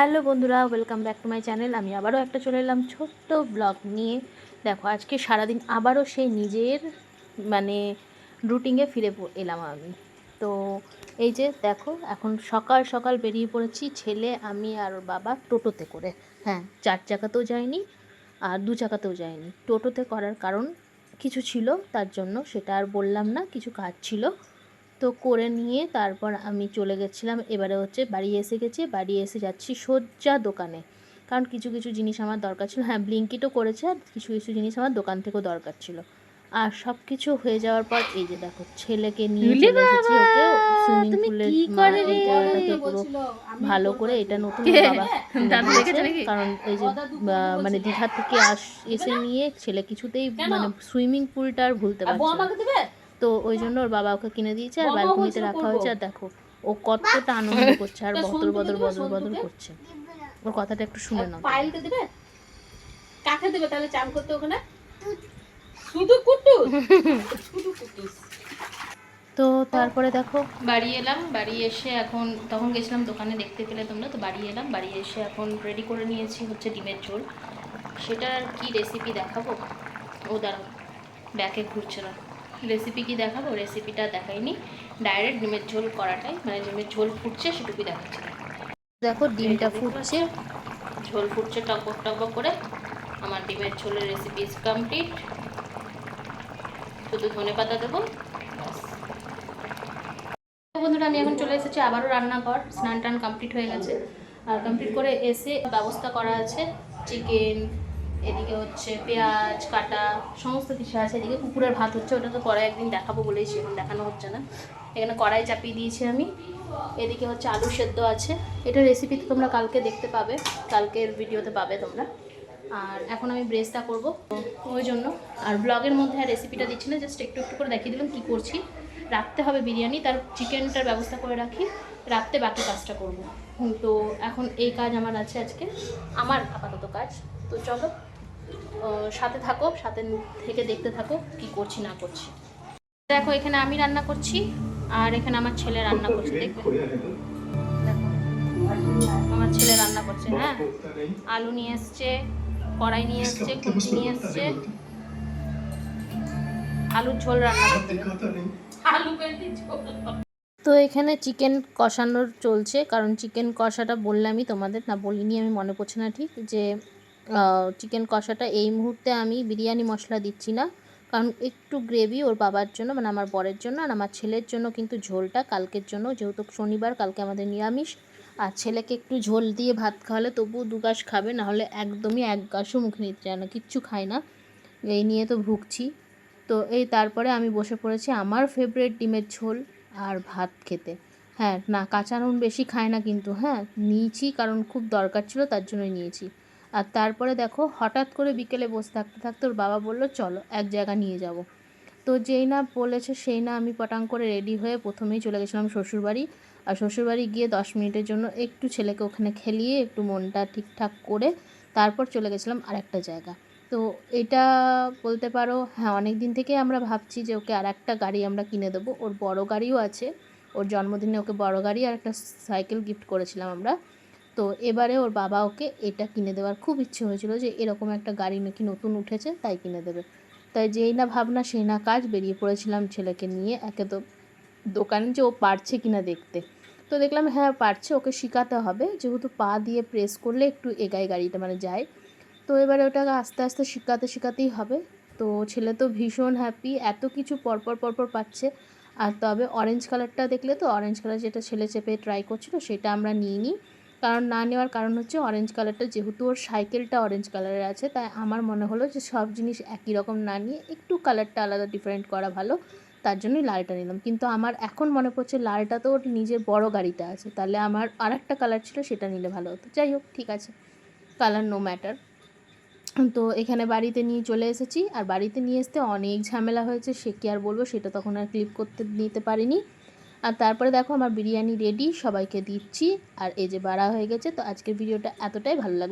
Hello বন্ধুরা, welcome back to my channel. আমি আবারও একটা চলে এলাম ছোট্ট ব্লগ নিয়ে। দেখো, আজকে সারাদিন আবারও সেই নিজের মানে রুটিনে ফিরে এলাম আমি। তো এই যে দেখো, এখন সকাল সকাল বেরিয়ে পড়েছি, ছেলে, আমি আর ওর বাবা টোটোতে করে। হ্যাঁ, 4 চাকাতেও যায়নি আর 2 চাকাতেও যায়নি, টোটোতে করার কারণ কিছু ছিল, তার জন্য সেটা আর বললাম না, কিছু কাজ ছিল। তো করে নিয়ে তারপর আমি চলে গেছিলাম, এবারে হচ্ছে বাড়ি এসে গেছি। বাড়ি এসে যাচ্ছি সোজা দোকানে, কারণ কিছু কিছু জিনিস আমার দরকার ছিল। হ্যাঁ, ব্লিঙ্কিটও করেছে, আর কিছু কিছু জিনিস আমার দোকান থেকেও দরকার ছিল। আর সব কিছু হয়ে যাওয়ার পর এই যে দেখো, ছেলেকে নিয়ে চলে এসেছি। ওকে সুইমিং পুলের এই জায়গাটাকে পুরো ভালো করে, এটা নতুন বাবা দিয়েছে, কারণ এই যে মানে দীঘা থেকে এসে নিয়ে ছেলে কিছুতেই মানে সুইমিং পুলটা আর ভুলতে পারছে না। তো ওই জন্য ওর বাবা ওকে কিনে দিয়েছে, আর ব্যালকনিতে রাখা হয়েছে। আর দেখো ও কতটা আনন্দ করছে, আর বদর বদর বদর বদর করছে। ওর কথাটা একটু শুনে নাও। পাইলকে দেবে, কাকে দেবে তাহলে চান করতে ওখানে? শুধু কুটুস শুধু কুটুস। তো তারপরে দেখো বাড়ি এলাম। বাড়ি এসে এখন, তখন গেছিলাম দোকানে, দেখতে পেলে তোমরা। তো বাড়ি এলাম, বাড়ি এসে এখন রেডি করে নিয়েছি হচ্ছে ডিমের ঝোল। সেটার কি রেসিপি দেখাবো, ও দাঁড়াও ব্যাকে ঘুরছে না, রেসিপি কি দেখাবো, রেসিপিটা দেখাইনি, ডাইরেক্ট ডিমের ঝোল করাটাই, মানে ডিমের ঝোল ফুটছে সেটুকুই দেখাচ্ছি। দেখো ডিমটা ফুটছে, ঝোল ফুটছে টকবক টকবক করে। আমার ডিমের ঝোলের রেসিপি ইজ কমপ্লিট। শুধু ধনেপাতা দেবো, বন্ধুরা। আমি এখন চলে এসেছি আবারও রান্নাঘর। স্নান টান কমপ্লিট হয়ে গেছে, আর কমপ্লিট করে এসে ব্যবস্থা করা আছে চিকেন, এদিকে হচ্ছে পেঁয়াজ কাটা, সমস্ত কিছু আছে। এদিকে কুকুরের ভাত হচ্ছে, ওটা তো পরে একদিন দেখাবো বলেছি, এখন দেখানো হচ্ছে না। এখানে কড়াই চাপিয়ে দিয়েছি আমি। এদিকে হচ্ছে আলু সেদ্ধ আছে, এটা রেসিপি তো তোমরা কালকে দেখতে পাবে, কালকের ভিডিওতে পাবে তোমরা। আর এখন আমি ব্রেসটা করবো ওই জন্য, আর ব্লগের মধ্যে আর রেসিপিটা দিচ্ছি না, জাস্ট একটু একটু করে দেখিয়ে দিলাম কী করছি। রাখতে হবে বিরিয়ানি, তার চিকেনটার ব্যবস্থা করে রাখি, রাখতে বাকি কাজটা করবো। তো এখন এই কাজ আমার আছে আজকে, আমার আপাতত কাজ। তো চলো সাথে থাকো, সাথে থেকে দেখতে থাকো কি করছি না করছি। দেখো এখানে আমি রান্না করছি, আর এখানে আমার ছেলে রান্না করছে, দেখবে। দেখো আমার ছেলে রান্না করছে। হ্যাঁ, আলু নিয়ে এসছে, কড়াই নিয়ে এসছে, খুন্তি নিয়ে এসছে, আলুর ঝোল রান্না করতে। তো এখানে চিকেন কষানোর চলছে, কারণ চিকেন কষাটা বললামই তোমাদের, না বলিনি আমি, মনে পড়ছে না ঠিক, যে চিকেন কষাটা এই মুহূর্তে আমি বিরিয়ানি মশলা দিচ্ছি না, কারণ একটু গ্রেভি ওর বাবার জন্য, মানে আমার বরের জন্য, আর আমার ছেলের জন্য কিন্তু ঝোলটা কালকের জন্য, যেহেতু শনিবার, কালকে আমাদের নিরামিষ। আর ছেলেকে একটু ঝোল দিয়ে ভাত খাওয়ালে তবুও 2 গাছ খাবে, নাহলে একদমই 1 গাছও মুখে নিতে চায় না, কিচ্ছু খায় না। এই নিয়ে তো ভুগছি। তো এই তারপরে আমি বসে পড়েছি আমার ফেভারিট ডিমের ঝোল আর ভাত খেতে। হ্যাঁ, না কাঁচা নুন বেশি খায় না কিন্তু, হ্যাঁ নিয়েছি কারণ খুব দরকার ছিল, তার জন্যই নিয়েছি। আর তারপরে দেখো, হঠাৎ করে বিকেলে বসে থাকতে থাকতে ওর বাবা বলল চলো এক জায়গা নিয়ে যাব। তো যেই না বলেছে সেই না আমি পটাং করে রেডি হয়ে প্রথমেই চলে গেছিলাম শ্বশুরবাড়ি। আর শ্বশুরবাড়ি গিয়ে 10 মিনিটের জন্য একটু ছেলেকে ওখানে খেলিয়ে একটু মনটা ঠিকঠাক করে তারপর চলে গেছিলাম আরেকটা জায়গা। তো এটা বলতে পারো, হ্যাঁ অনেক দিন থেকে আমরা ভাবছি যে ওকে আর একটা গাড়ি আমরা কিনে দেবো। ওর বড় গাড়িও আছে, ওর জন্মদিনে ওকে বড় গাড়ি আর একটা সাইকেল গিফট করেছিলাম আমরা। তো এবারে ওর বাবা ওকে এটা কিনে দেওয়ার খুব ইচ্ছে হয়েছিল, যে এরকম একটা গাড়ি নাকি নতুন উঠেছে, তাই কিনে দেবে। তাই যেই না ভাবনা সেই না কাজ, বেরিয়ে পড়েছিলাম ছেলেকে নিয়ে একে তো দোকানে, যে ও পারছে কিনা দেখতে। তো দেখলাম হ্যাঁ পারছে, ওকে শেখাতে হবে, যেহেতু পা দিয়ে প্রেস করলে একটু এগায় গাড়িটা, মানে যায়। তো এবারে ওটাকে আস্তে আস্তে শেখাতেই হবে। তো ছেলে তো ভীষণ হ্যাপি, এত কিছু পরপর পরপর পাচ্ছে। আর তবে অরেঞ্জ কালারটা দেখলে তো, অরেঞ্জ কালার যেটা ছেলে চেপে ট্রাই করছিল, সেটা আমরা নিইনি। কারণ না নেওয়ার কারণ হচ্ছে, অরেঞ্জ কালারটা যেহেতু ওর সাইকেলটা অরেঞ্জ কালারের আছে, তাই আমার মনে হলো যে সব জিনিস একই রকম না নিয়ে একটু কালারটা আলাদা ডিফারেন্ট করা ভালো, তার জন্যই লালটা নিলাম। কিন্তু আমার এখন মনে পড়ছে লালটা তো ওর নিজের বড় গাড়িটা আছে, তাহলে আমার আর একটা কালার ছিল, সেটা নিলে ভালো হতো। যাই হোক, ঠিক আছে, কালার নো ম্যাটার। তো এখানে বাড়িতে নিয়ে চলে এসেছি, আর বাড়িতে নিয়ে আসতে অনেক ঝামেলা হয়েছে, সে কি আর বলবো, সেটা তখন আর ক্লিপ করতে নিতে পারিনি। আর তারপরে দেখো আমার বিরিয়ানি রেডি, সবাইকে দিচ্ছি, আর এই যে বাড়া হয়ে গেছে। তো আজকের ভিডিওটা এতটাই ভালো লাগে।